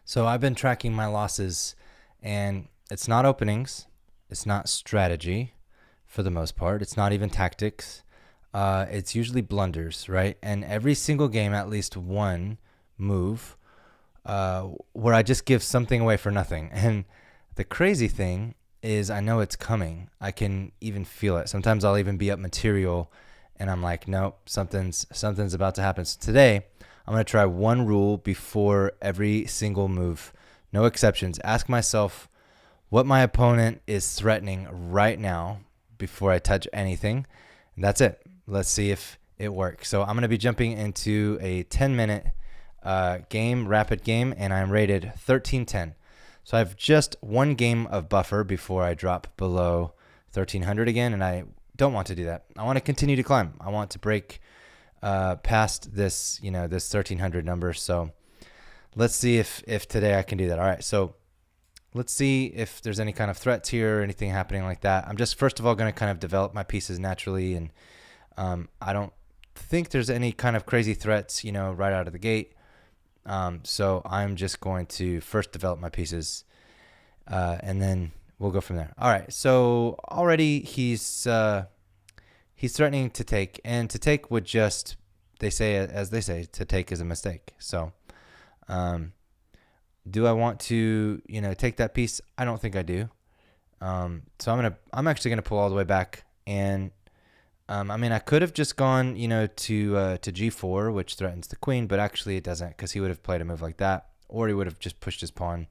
So I've been tracking my losses, and it's not openings, it's not strategy for the most part, it's not even tactics. It's usually blunders, right? And every single game, at least one move where I just give something away for nothing. And the crazy thing is, I know it's coming. I can even feel it. Sometimes I'll even be up material, and I'm like, nope, something's about to happen. So today, I'm gonna try one rule before every single move, no exceptions. Ask myself what my opponent is threatening right now before I touch anything. And that's it. Let's see if it works. So I'm going to be jumping into a 10-minute game, rapid game, and I'm rated 1310. So I have just one game of buffer before I drop below 1300 again, and I don't want to do that. I want to continue to climb. I want to break past this, this 1300 number. So let's see if today I can do that. All right, so let's see if there's any kind of threats here or anything happening like that. I'm just first of all going to kind of develop my pieces naturally, and I don't think there's any kind of crazy threats, right out of the gate. So I'm just going to first develop my pieces, and then we'll go from there. All right. So already he's threatening to take, and to take would just, they say to take is a mistake. So, do I want to, take that piece? I don't think I do. So I'm actually gonna pull all the way back, and I could have just gone, to G4, which threatens the queen, but actually it doesn't, because he would have played a move like that, or he would have just pushed his pawn,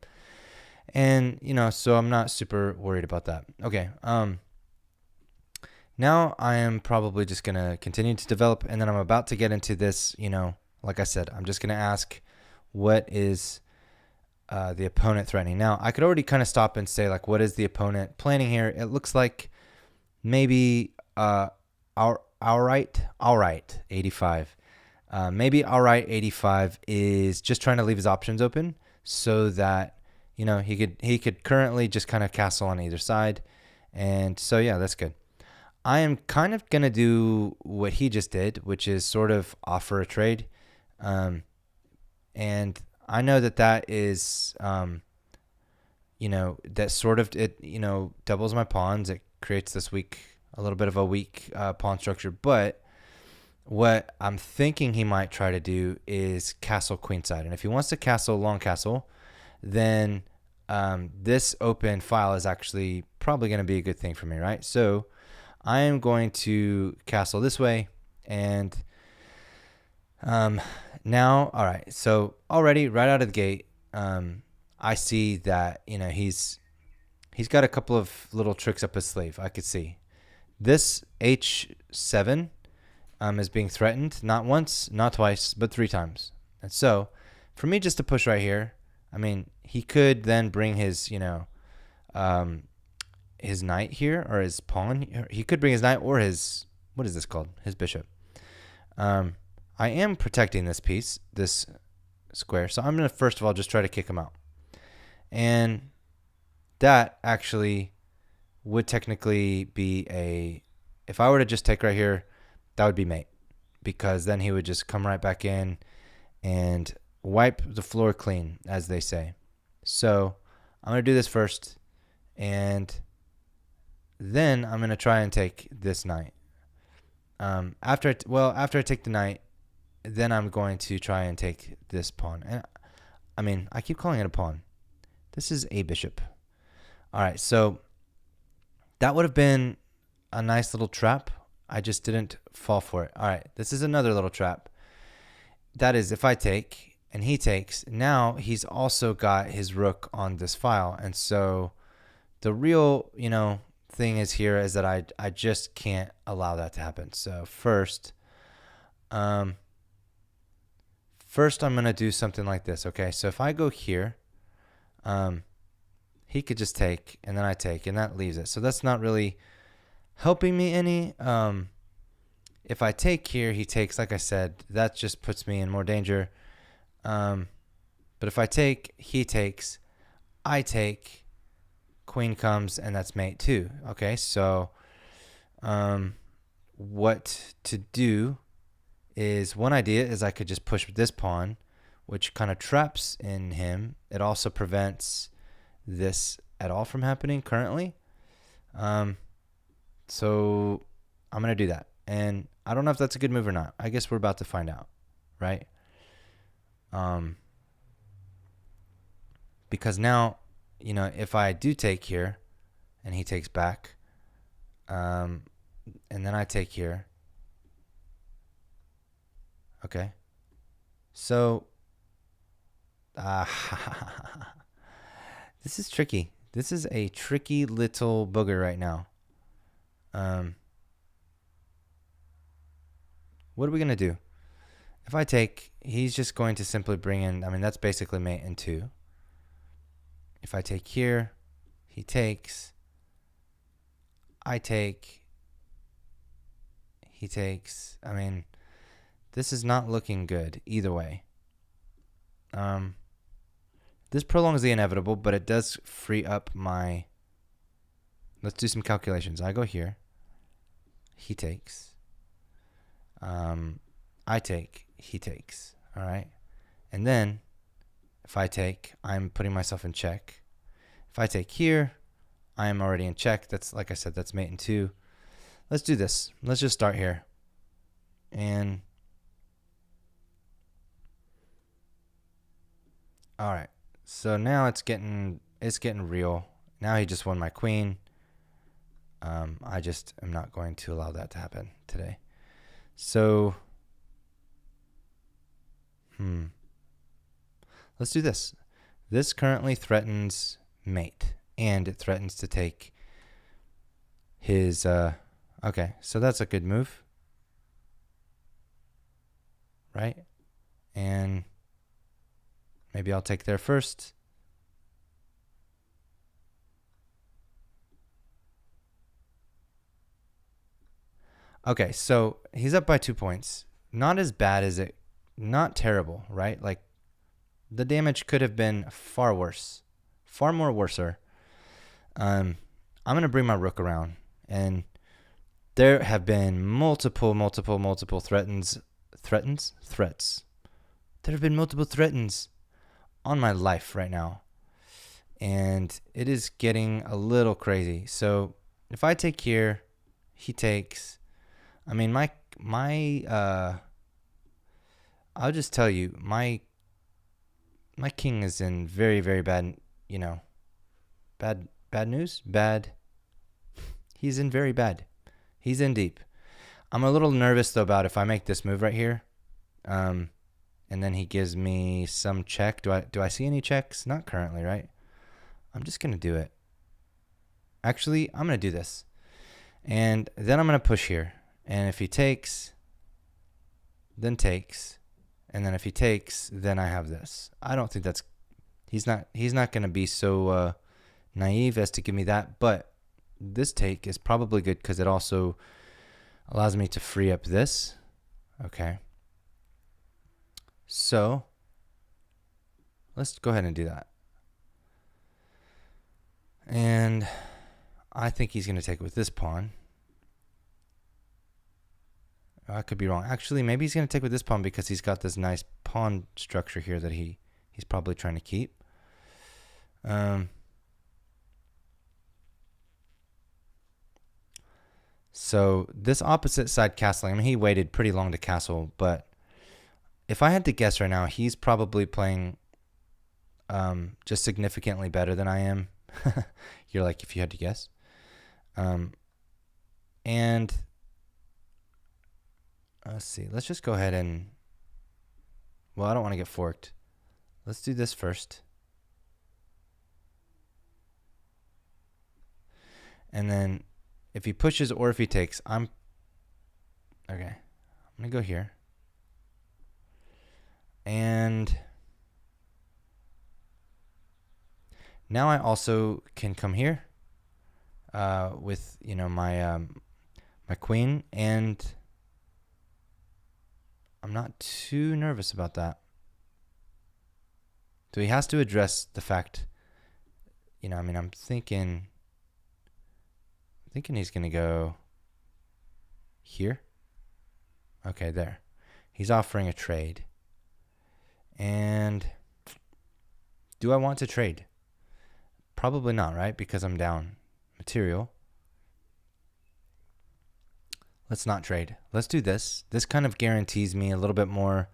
and so I'm not super worried about that. Okay. Now I am probably just gonna continue to develop, and then I'm about to get into this. Like I said, I'm just gonna ask, what is the opponent threatening? Now I could already kind of stop and say, like, what is the opponent planning here? It looks like maybe all right 85. Maybe all right 85 is just trying to leave his options open so that he could currently just kind of castle on either side, and so yeah, that's good. I am kind of gonna do what he just did, which is sort of offer a trade, and I know that is that sort of it doubles my pawns. It creates this a little bit of a weak pawn structure. But what I'm thinking he might try to do is castle queenside. And if he wants to castle long castle, then this open file is actually probably going to be a good thing for me, right? So I am going to castle this way, and now, all right. So already right out of the gate, I see that he's got a couple of little tricks up his sleeve. I could see this H7 is being threatened, not once, not twice, but 3 times. And so for me just to push right here, he could then bring his knight here, or his pawn. He could bring his knight, or his, what is this called? His bishop. I am protecting this piece, this square. So I'm going to first of all just try to kick him out. And that actually would technically be if I were to just take right here, that would be mate, because then he would just come right back in and wipe the floor clean, as they say. So I'm going to do this first, and then I'm going to try and take this knight. After I take the knight, then I'm going to try and take this pawn. And I keep calling it a pawn. This is a bishop. All right, so that would have been a nice little trap. I just didn't fall for it. All right, this is another little trap. That is, if I take and he takes, now he's also got his rook on this file. And so the real, thing is here is that I just can't allow that to happen. So first I'm going to do something like this. Okay, so if I go here, he could just take, and then I take, and that leaves it. So that's not really helping me any. If I take here, he takes, like I said, that just puts me in more danger. But if I take, he takes, I take, queen comes, and that's mate too. Okay, so what to do is, one idea is I could just push this pawn, which kind of traps in him. It also prevents this at all from happening currently. So I'm going to do that. And I don't know if that's a good move or not. I guess we're about to find out, right? Because now, if I do take here and he takes back, and then I take here. Okay. So, this is tricky. This is a tricky little booger right now. What are we going to do? If I take, he's just going to simply bring in, that's basically mate in 2. If I take here, he takes, I take, he takes. This is not looking good either way. This prolongs the inevitable, but it does free up my... Let's do some calculations. I go here. He takes. I take. He takes. All right. And then, if I take, I'm putting myself in check. If I take here, I am already in check. That's, like I said, that's mate in 2. Let's do this. Let's just start here. And... All right. So now it's getting real. Now he just won my queen. I just am not going to allow that to happen today. So, let's do this. This currently threatens mate, and it threatens to take his, okay, so that's a good move. Right? And maybe I'll take there first. Okay, so he's up by 2 points. Not as bad as it, not terrible, right? Like, the damage could have been far worse, far more worser. I'm going to bring my rook around, and there have been multiple threats. There have been multiple threats on my life right now, and it is getting a little crazy. So if I take here, he takes. I'll just tell you, my king is in very, very bad, bad news. He's in very bad. He's in deep. I'm a little nervous though about if I make this move right here, and then he gives me some check. Do I see any checks? Not currently, right? I'm just gonna do it. Actually, I'm gonna do this, and then I'm gonna push here. And if he takes, then takes, and then if he takes, then I have this. I don't think that's. He's not gonna be so naive as to give me that. But this take is probably good because it also allows me to free up this. Okay. So let's go ahead and do that. And I think he's going to take it with this pawn. I could be wrong. Actually, maybe he's going to take with this pawn because he's got this nice pawn structure here that he's probably trying to keep. So this opposite side castling, he waited pretty long to castle, but if I had to guess right now, he's probably playing just significantly better than I am. You're like, if you had to guess. And let's see. Let's just go ahead and... Well, I don't want to get forked. Let's do this first. And then if he pushes or if he takes, okay. I'm going to go here. And now I also can come here with, my queen, and I'm not too nervous about that. So he has to address the fact, I'm thinking he's going to go here. Okay, there. He's offering a trade. And do I want to trade? Probably not, right? Because I'm down material. Let's not trade. Let's do this. This kind of guarantees me a little bit more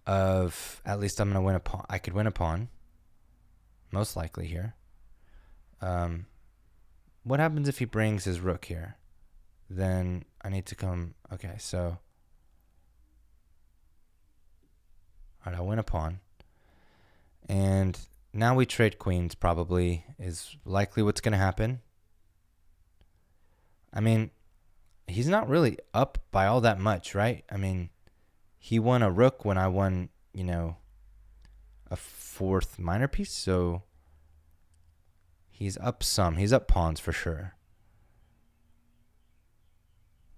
of, at least I'm going to win a pawn. I could win a pawn, most likely here. What happens if he brings his rook here? Then I need to come. Okay, so. All right, I'll win a pawn. And now we trade queens, probably, is likely what's going to happen. I mean, he's not really up by all that much, right? I mean, he won a rook when I won, a fourth minor piece. So he's up some. He's up pawns for sure.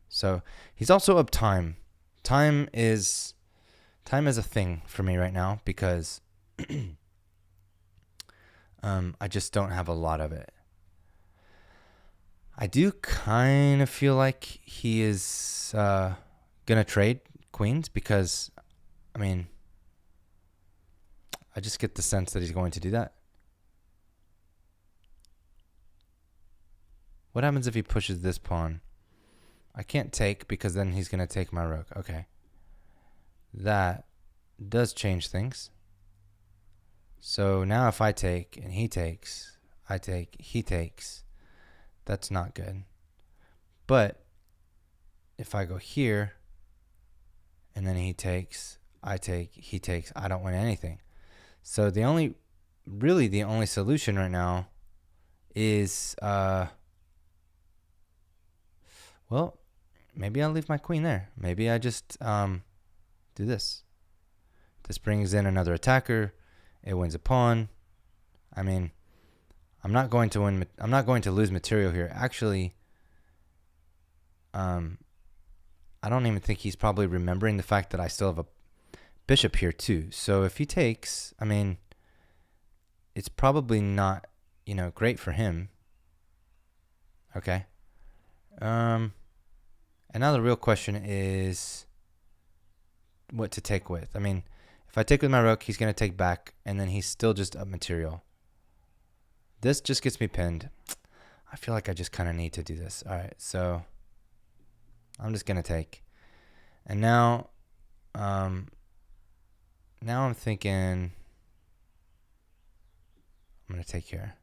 So he's also up time. Time is a thing for me right now because I just don't have a lot of it. I do kind of feel like he is going to trade queens because, I mean, I just get the sense that he's going to do that. What happens if he pushes this pawn? I can't take because then he's going to take my rook. Okay. That does change things. So now if I take and he takes, I take, he takes, that's not good. But if I go here and then he takes, I take, he takes, I don't win anything. So the only solution right now is, well, maybe I'll leave my queen there. Maybe I just do this. This brings in another attacker. It wins a pawn. I mean, I'm not going to win. I'm not going to lose material here. Actually, I don't even think he's probably remembering the fact that I still have a bishop here too. So if he takes, I mean, it's probably not, great for him. Okay. And now the real question is what to take with. I mean, if I take with my rook, he's going to take back, and then he's still just up material. This just gets me pinned. I feel like I just kind of need to do this. All right, so I'm just going to take. And now I'm thinking I'm going to take here.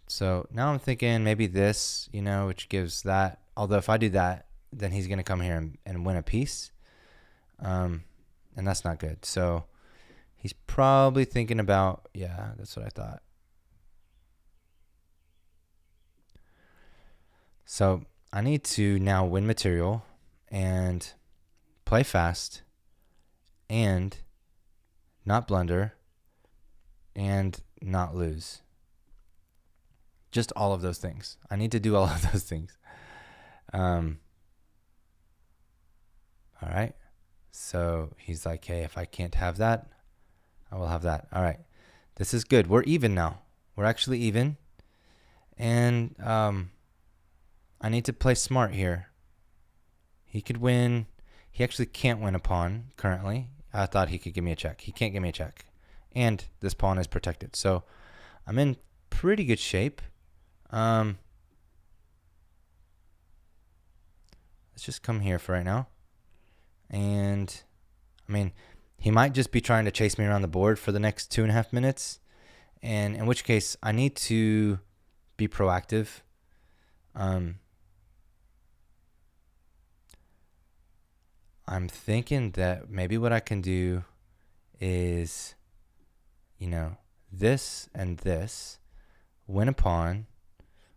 So now I'm thinking maybe this, which gives that. Although if I do that, then he's going to come here and win a piece. And that's not good. So he's probably thinking about, yeah, that's what I thought. So I need to now win material and play fast and not blunder and not lose. Just all of those things. I need to do all of those things. All right. So he's like, hey, if I can't have that, I will have that. All right. This is good. We're even now. We're actually even. And I need to play smart here. He could win. He actually can't win a pawn currently. I thought he could give me a check. He can't give me a check. And this pawn is protected. So I'm in pretty good shape. Let's just come here for right now. And, I mean, he might just be trying to chase me around the board for the next 2.5 minutes. And in which case, I need to be proactive. I'm thinking that maybe what I can do is, this and this, win a pawn,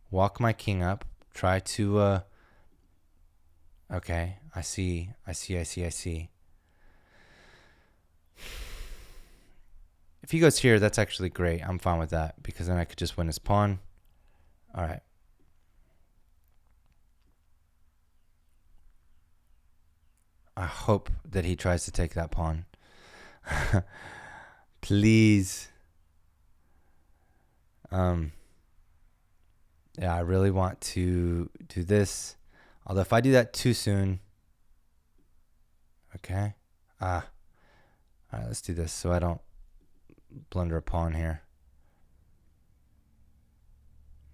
walk my king up, try to, okay, I see. If he goes here, that's actually great. I'm fine with that because then I could just win his pawn. All right. I hope that he tries to take that pawn. Please. Yeah, I really want to do this. Although if I do that too soon, okay. All right, let's do this so I don't blunder a pawn here.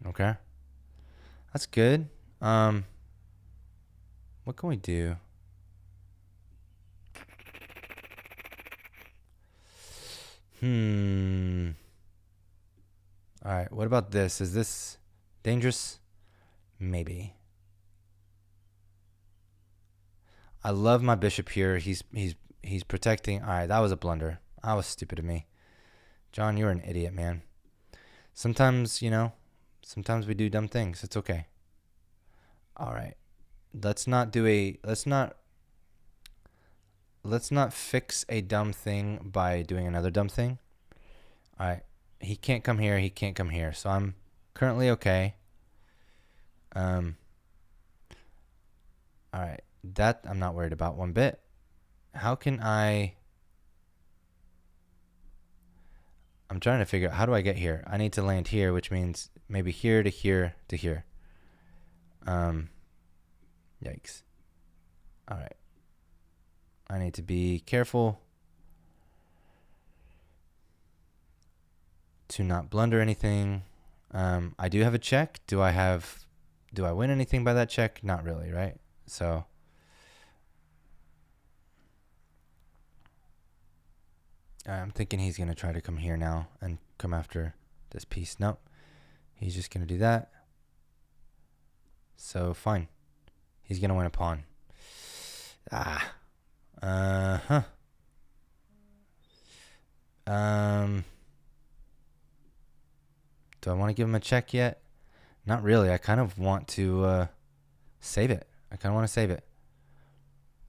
Okay. That's good. What can we do? All right, what about this? Is this dangerous? Maybe. I love my bishop here. He's protecting. All right, that was a blunder. That was stupid of me. John, you're an idiot, man. Sometimes, sometimes we do dumb things. It's okay. All right. Let's not fix a dumb thing by doing another dumb thing. All right. He can't come here. He can't come here. So I'm currently okay. All right. That I'm not worried about one bit. How can I'm trying to figure out, how do I get here? I need to land here, which means maybe here to here to here. Yikes. All right. I need to be careful to not blunder anything. I do have a check. Do I win anything by that check? Not really, right? So I'm thinking he's going to try to come here now and come after this piece. Nope. He's just going to do that. So fine. He's going to win a pawn. Do I want to give him a check yet? Not really. I kind of want to save it. I kind of want to save it.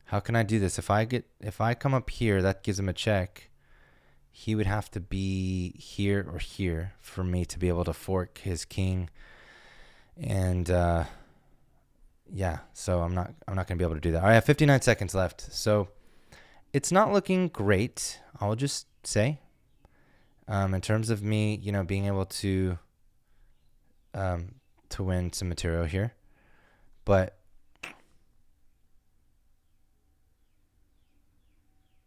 How can I do this? If I come up here, that gives him a check. He would have to be here or here for me to be able to fork his king. And yeah, so I'm not going to be able to do that. All right, I have 59 seconds left. So it's not looking great, I'll just say. In terms of me, being able to win some material here. But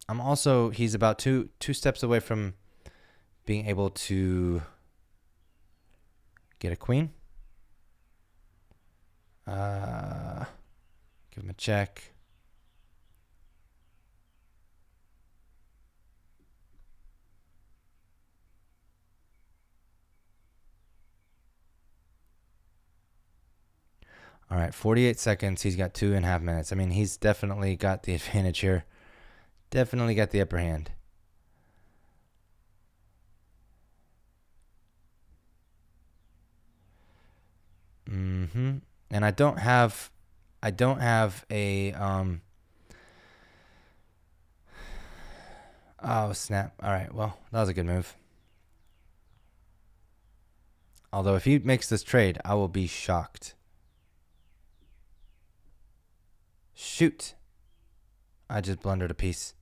I'm also, he's about two steps away from being able to get a queen. Give him a check. All right, 48 seconds. He's got 2.5 minutes. I mean, he's definitely got the advantage here. Definitely got the upper hand. And I don't have a oh snap. All right, well, that was a good move. Although if he makes this trade, I will be shocked. Shoot. I just blundered a piece.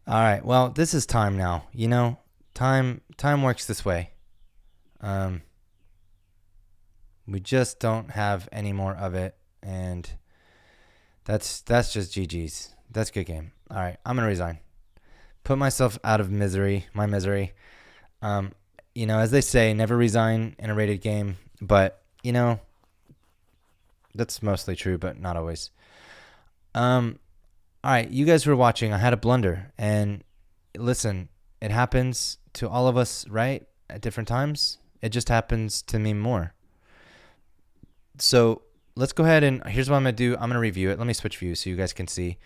All right, well, this is time now. Time works this way. We just don't have any more of it, and that's just GG's. That's a good game. All right, I'm gonna resign. Put myself out of my misery. As they say, never resign in a rated game, but that's mostly true, but not always. All right, you guys who are watching, I had a blunder, and listen, it happens to all of us, right? At different times. It just happens to me more. So let's go ahead and here's what I'm going to do. I'm going to review it. Let me switch views so you guys can see.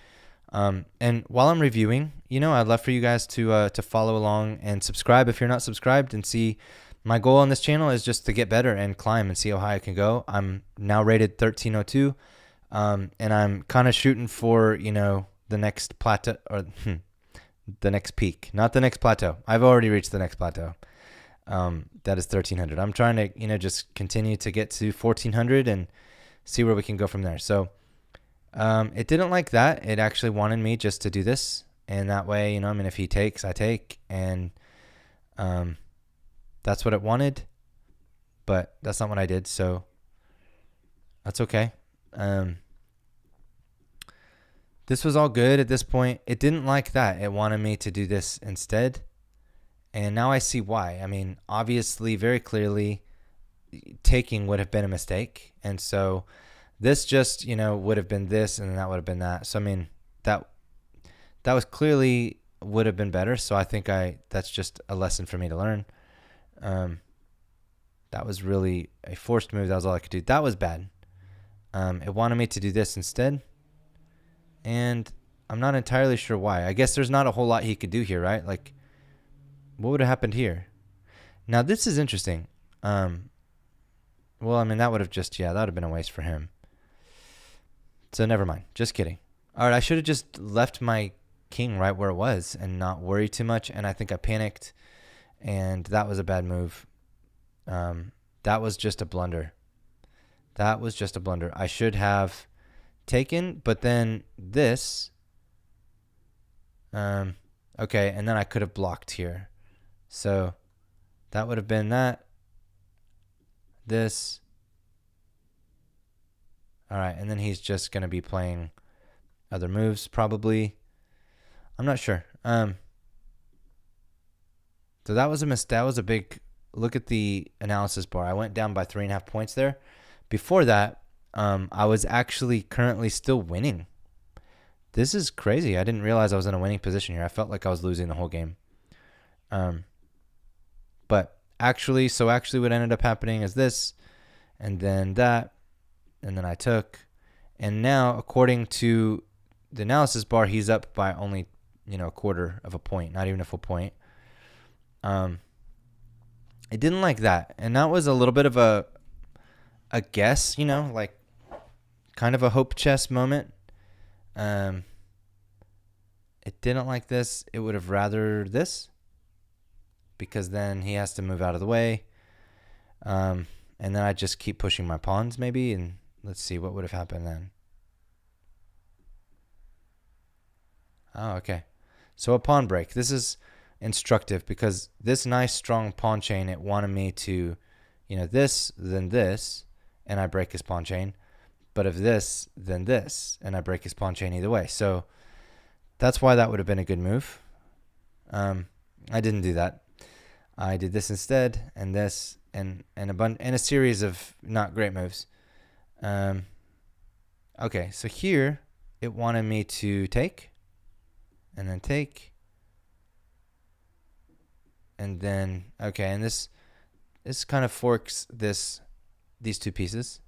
And while I'm reviewing, I'd love for you guys to follow along and subscribe if you're not subscribed, and see. My goal on this channel is just to get better and climb and see how high I can go. I'm now rated 1302, and I'm kind of shooting for, the next plateau, or the next peak, not the next plateau. I've already reached the next plateau. That is 1300. I'm trying to, just continue to get to 1400 and see where we can go from there. So, it didn't like that. It actually wanted me just to do this. And that way, if he takes, I take. And, that's what it wanted, but that's not what I did. So that's okay. This was all good at this point. It didn't like that. It wanted me to do this instead. And now I see why. I mean, obviously, very clearly, taking would have been a mistake. And so this just, would have been this and then that would have been that. So, I mean, that was clearly would have been better. So I think that's just a lesson for me to learn. That was really a forced move. That was all I could do. That was bad. It wanted me to do this instead. And I'm not entirely sure why. I guess there's not a whole lot he could do here, right? Like, what would have happened here? Now, this is interesting. Well, I mean, that would have that would have been a waste for him. So never mind. Just kidding. All right, I should have just left my king right where it was and not worry too much. And I think I panicked, and that was a bad move. That was just a blunder. I should have taken, but then this. Okay, and then I could have blocked here. So that would have been that. This. All right, and then he's just going to be playing other moves probably. I'm not sure. So that was a mistake. That was a big look at the analysis bar. I went down by 3.5 points there. Before that, I was actually currently still winning. This is crazy. I didn't realize I was in a winning position here. I felt like I was losing the whole game. But actually what ended up happening is this, and then that, and then I took, and now according to the analysis bar, he's up by only a quarter of a point, not even a full point. It didn't like that, and that was a little bit of a guess, like kind of a hope chess moment. It didn't like this. It would have rather this, because then he has to move out of the way. And then I just keep pushing my pawns maybe, and let's see what would have happened then. Oh, okay. So a pawn break. This is instructive because this nice strong pawn chain, it wanted me to, this, then this, and I break his pawn chain. But if this, then this, and I break his pawn chain either way. So that's why that would have been a good move. I didn't do that. I did this instead, and this, and a series of not great moves. Okay, so here it wanted me to take, and then take, and then and this kind of forks these two pieces.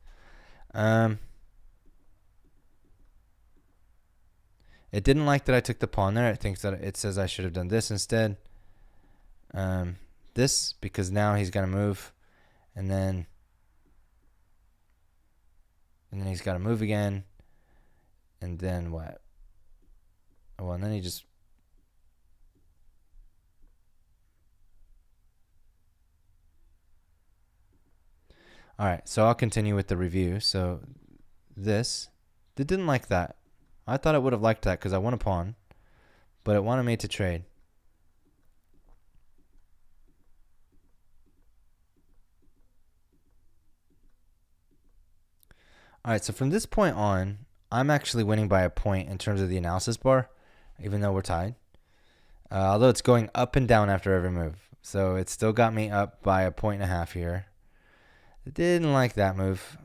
It didn't like that I took the pawn there. It thinks that it says I should have done this instead. This, because now he's going to move, and then he's got to move again, and then what? Well, and then he just... All right, so I'll continue with the review. So this, it didn't like that. I thought it would have liked that because I won a pawn, but it wanted me to trade. All right, so from this point on, I'm actually winning by a point in terms of the analysis bar, even though we're tied. Although it's going up and down after every move. So it still got me up by 1.5 points here. It didn't like that move.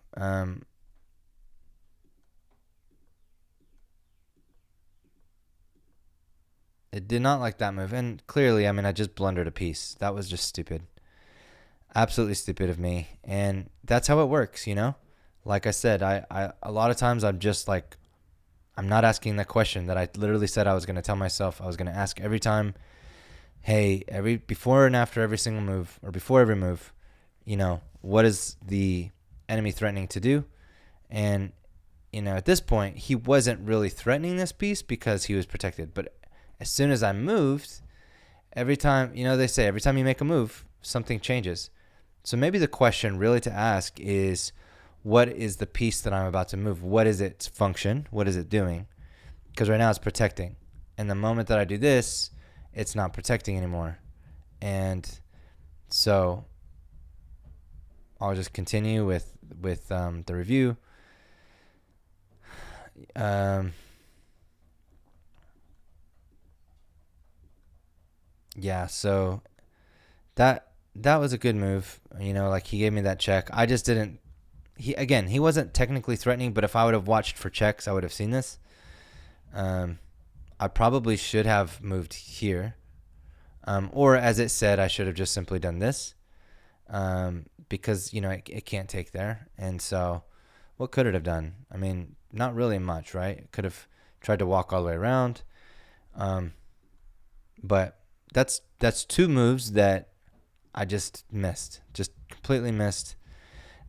It did not like that move. And clearly, I mean, I just blundered a piece. That was just stupid. Absolutely stupid of me. And that's how it works, Like I said, I a lot of times I'm just like, I'm not asking the question that I literally said I was going to tell myself I was going to ask every time. Hey, before and after every single move, or before every move, what is the enemy threatening to do? And, at this point, he wasn't really threatening this piece because he was protected. But as soon as I moved, every time, they say every time you make a move, something changes. So maybe the question really to ask is, what is the piece that I'm about to move? What is its function? What is it doing? Because right now it's protecting. And the moment that I do this, it's not protecting anymore. And so I'll just continue with the review. Yeah, so that was a good move. You know, like he gave me that check. I just didn't. He wasn't technically threatening, but if I would have watched for checks, I would have seen this. Um, I probably should have moved here, or as it said, I should have just simply done this, because you know it can't take there. And so, what could it have done? I mean, not really much, right? It could have tried to walk all the way around, but that's two moves that I just missed, just completely missed.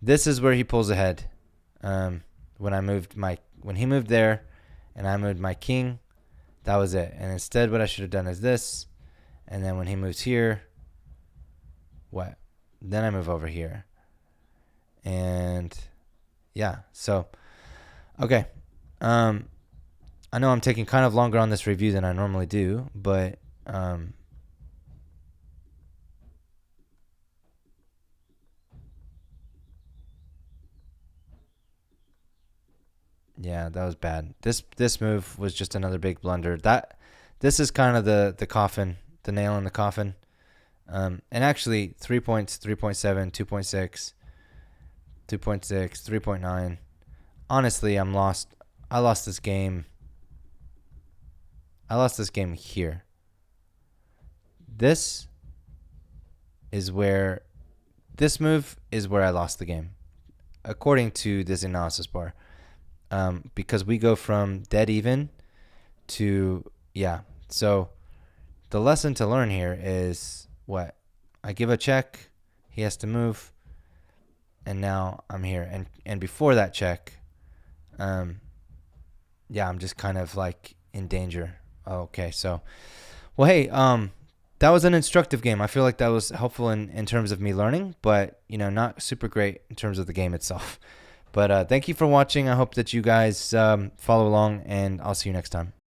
This is where he pulls ahead. When he moved there, and I moved my king, that was it. And instead, what I should have done is this, and then when he moves here, what? Then I move over here, and yeah. So okay, I know I'm taking kind of longer on this review than I normally do, but yeah, that was bad. This move was just another big blunder. This is kind of the coffin, the nail in the coffin. And actually 3 points, 3.7, 2.6, 2.6, 3.9. Honestly, I'm lost. I lost this game. I lost this game here. This move is where I lost the game, according to this analysis bar. Because we go from dead even to, yeah. So the lesson to learn here is what? I give a check, he has to move, and now I'm here. And before that check, yeah, I'm just kind of like in danger. Okay, so, well, hey, that was an instructive game. I feel like that was helpful in terms of me learning, but, you know, not super great in terms of the game itself. But thank you for watching. I hope that you guys follow along, and I'll see you next time.